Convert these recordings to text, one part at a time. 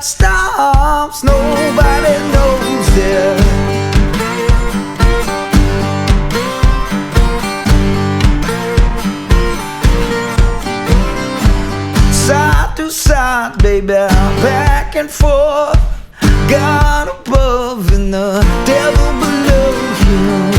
what stops, nobody knows it. Side to side, baby, back and forth, God above and the devil below you.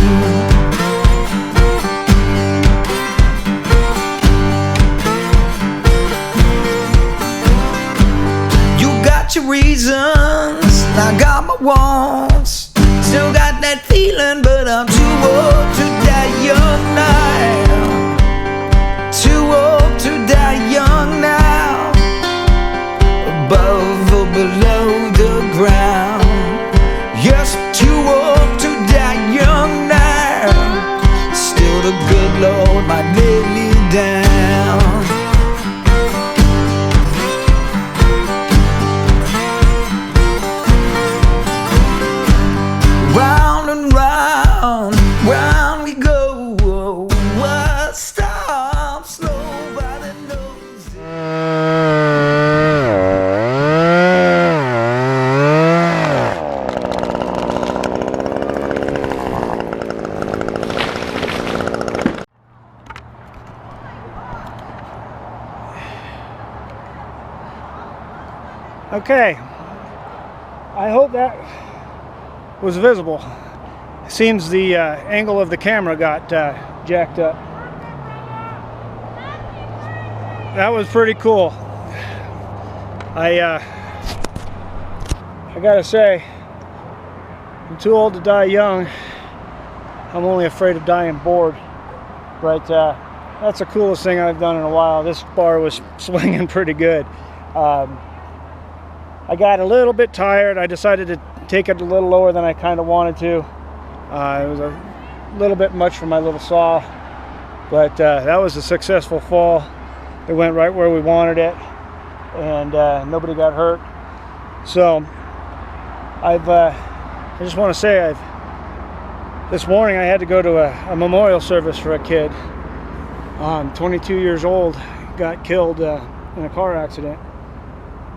Your reasons, I got my wants, still got that feeling, but I'm too old to die young now, too old to die young now, above or below the ground. Yes, too old to die young now, still the good Lord might lay me down. Round and round, round we go. What stops, nobody knows it. Okay, I hope that was visible. It seems the angle of the camera got jacked up. That was pretty cool. I gotta say, I'm too old to die young. I'm only afraid of dying bored. But that's the coolest thing I've done in a while. This bar was swinging pretty good. I got a little bit tired. I decided to take it a little lower than I kind of wanted to. It was a little bit much for my little saw, but that was a successful fall. It went right where we wanted it, and nobody got hurt. So I just want to say, this morning I had to go to a memorial service for a kid. 22 years old, got killed in a car accident.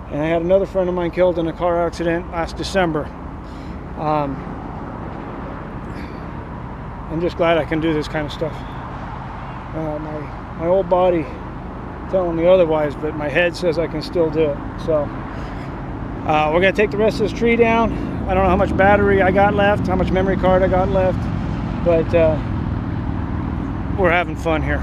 And I had another friend of mine killed in a car accident last December. I'm just glad I can do this kind of stuff. My old body telling me otherwise, but my head says I can still do it. So we're gonna take the rest of this tree down. I don't know how much battery I got left, how much memory card I got left, but we're having fun here.